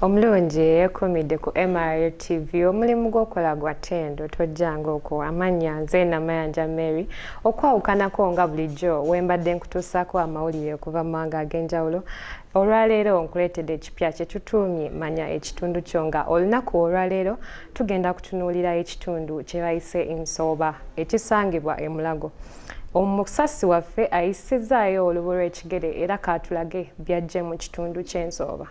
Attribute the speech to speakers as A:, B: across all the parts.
A: Omulungi yeekumidde ku MRL TV omulimu gw'okola gwa ttendo tojjanga okwo amanya nze Namayanja Mary okwawukanako nga bulijjo wembadde nkutuusaako amawulire okuva mu mawanga ag'enjawulo. Olwaleero nkuleetedde ekipya kye tutuumye manya ekitundu kyo nga olunaku olwaleero tugenda kutunuulira ekitundu kye bayise Nsooba ekisangibwa e Mulago. Omusasi waffe ayisizaayo olubu lw'ekigere era kaatulage byajje mu kitundu ky'Ensooba.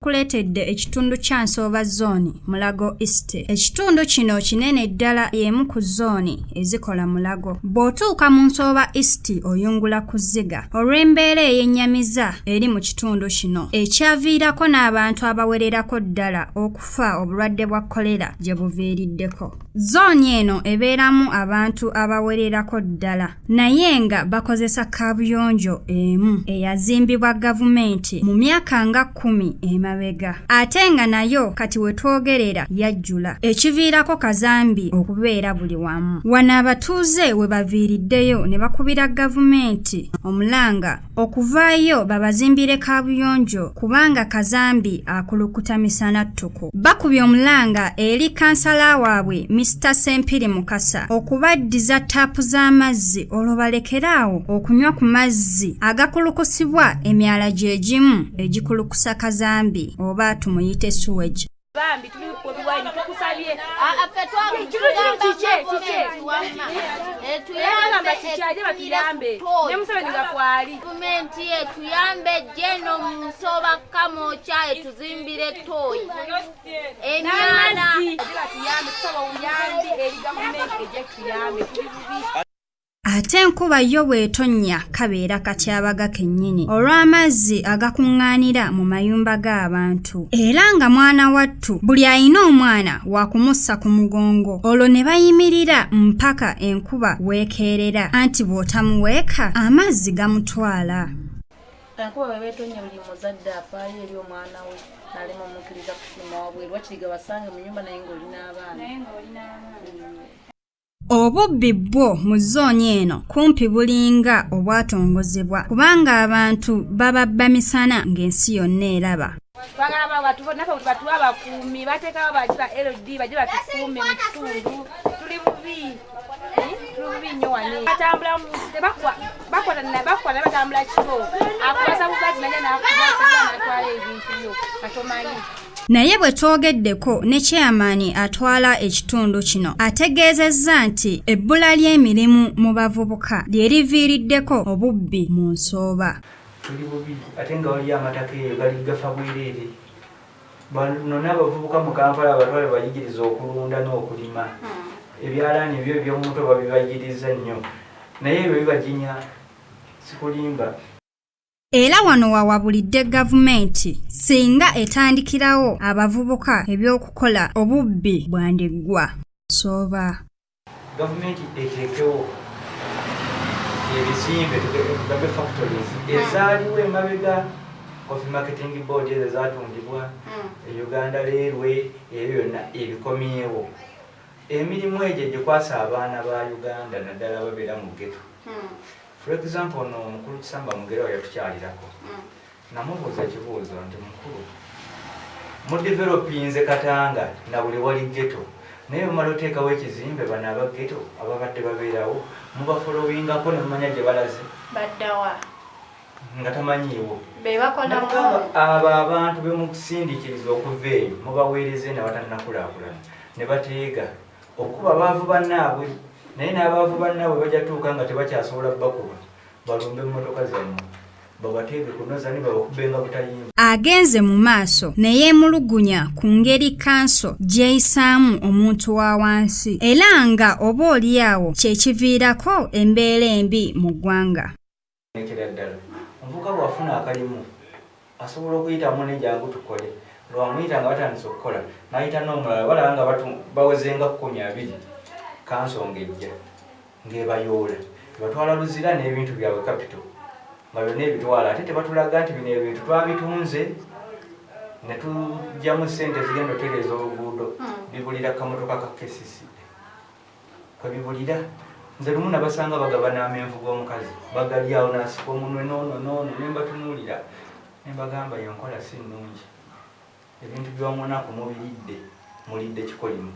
B: Kuleetedde ekitundu kya Nsooba zooni Mulago East. Ekitundu kino kinene ddala y'emu ku zooni ezikola Mulago. Bw'otuuka mu Nsooba East oyungula ku Ziga olw'embeera ey'ennyamiza eri mu kitundu kino ekyaviirako n'abantu abawererako ddala okufa obulwadde bwa kolera gye buviiriddeko. Zooni eno ebeeramu abantu abawererako ddala naye nga bakozesa kaabuyonjo emu eyazimbibwa gavumenti mu myaka nga 10 emabega. Ate nga nayo kati we twogerera yajjula ekiviirako kazambi okubeera buli wamu. Wano abatuuze we baviiriddeyo ne bakubira gavumenti omulanga okuvaayo babazimbire kaabuyonjo kubanga kazambi akulukuta misana ttuku. Bakubye omulanga eri kansala waabwe Mr. Sempiri Mukasa okubaddiza taapu z'amazzi olwo balekeraawo okunywa ku mazzi agakulukusibwa emyala gye gimu egikulukusa kazambi oba tumuyite sewage.
C: Bambi tuli kubiwaini tukusabye tuyambe ne Museveni gakwali gavumenti tuyambe jeno mu Nsooba kamocha etuzimbire toyi emyala tuyambe tusaba uyambi eri gavumenti eje tuyambe
B: Ate enkuba yo bw'etonnya kabeera katyabaga kennyini olw'amazzi agakuŋŋaanira mu mayumba g'abantu. Era nga mwana wattu buli ayina omwana wa kumussa ku mugongo olwo ne bayimirira mpaka enkuba weekeerera anti bw'otamuweeka amazzi gamutwala.
C: Enkuba bwe beetonnya buli muzadde afaayo eri omwana we n'alema omukkiriza kufuluma wabweru wakiri gabasange mu nnyumba naye ng'oli n'abaana.
B: Obubbi bwo mu zooni eno kumpi bulinga obwatongozebwa kubanga abantu bababba misana ng'ensi yonna eraba.
C: Twagala batuwa abakuumi bateekawo bagira LD bajye batukuume mu kitundu tuli bubi nnyo wano batambula bakwata batambula kiro akubasa bugazi naye n'atwala ebintu byo katomanyi.
B: Naye bwe twogeddeko ne chairman atwala ekitundu kino ategeezezza nti ebbula ly'emirimu mu bavubuka lyeriviiriddeko obubbi mu Nsooba.
D: Tuli bubi ate nga wali amataka eyo gali gafa bwereere. Bano n'abavubuka mu Kampala abatwale bayigiriza okulunda n'okulima. Ebyalaani ebyo eby'omuntu babibagiriza nnyo naye ebyo bibajinya sikulimba.
B: Era wano wawabulidde gavumenti singa etandikirawo abavubuka ebyokukola obubbi bwandiggwa. Nsooba
D: Gavumenti eteekewo ebizimbe tugabe factories ezaaliwo emabega Coffee Marketing Board ezo zaatundibwa Uganda Railway ebyo byonna ebikomyewo. Emirimu egyo gikwasa abaana ba Uganda naddala babeera mu ghetto. For example, no mukulu Kisamba Mugero yatukyalirako. Namubuuza ekibuuzo nti mukulu mu developinze Katanga na buli wali ghetto naye mumala oteekawo ekizimbe bano aba ghetto ababadde babeerawo mubafolowingako ne mumanya gye balaze
C: baddawa
D: nga tamanyiiwo
C: bebakolako
D: abo abantu bemukusindikiriza okuva eyo mubaweereze ne batannakulaakulana ne bateega okuba baavu bannaabwe naye n'abaavu bannaabwe bajja tuuka nga tebakyasobola bakuba balumbe emmotoka zammwe babateege kunoza ne babakubenga butayimba.
B: Agenze mu maaso ne yeemulugunya ku ngeri kanso gy'eyisaamu omuntu wa wansi era nga oba oliawo kyekiviirako embeera embi mu ggwanga.
D: Ekira ddala omuvubuka bw'afuna akalimu asobola okuyitamu ne jangu tukole lwamuyita nga batandise okukola n'ayita n'omulala balaba nga bawezenga 20 kansonga ejja ng'ebayoola batwala luzira n'ebintu byabwe kapito nga byonna ebitwala ate tebatulaga nti bino ebintu twabitunze ne tujjamu ssente zigenda otereeza oluguudo bibulira kamotoka ka KCC kabibulira nze lumu nabasanga bagabana amenvu g'omukazi bagalyawo nasika omunwe noono ne mbatunuulira ne mbagamba yenkola si nnungi ebintu by'omunaku mulidde kikolimu.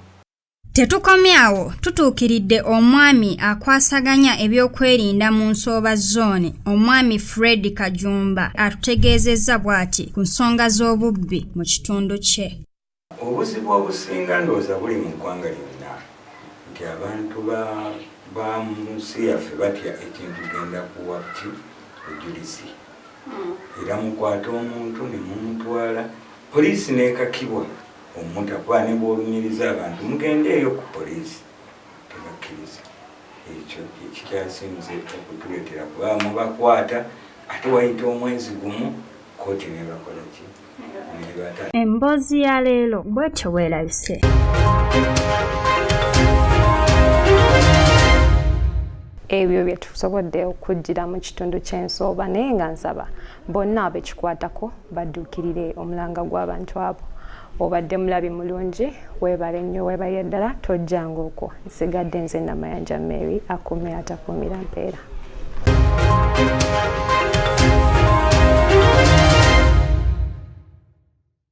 B: Tetukomyawo tutuukiridde omwami akwasaganya ebyokwerinda mu Nsooba Zone, omwami Fred Kajumba atutegeezezza bw'ati ku nsonga z'obubbi mu kitundu kye.
E: Obuzibu obusinga ndowooza buli mu ggwanga lyonna nti abantu ba mu nsi yaffe batya ekintu genda kuwa bujulizi era mukwata omuntu ne mumutwala poliisi n'ekakibwa omutakuba ne bw'olumiriza abantu mugendeeyo ku poliisi tebakkiriza. Ekyo ekikyasinze okutuleetera kuba mubakwata ate wayita omwezi gumu kooti ne bakola ki nebata.
B: Emboozi ya leero bw'etyo weerabise.
A: Ebyo bye tusobodde okujjira mu kitundu ky'Ensooba naye nga nsaba bonna abekikwatako badduukirire omulanga gw'abantu abo. Obadde mulabi mulungi, weebale nnyo, weebalye ddala, tojjanga okwo. Nsigadde nze Manya Mary, akuumira atakuumira mpeera.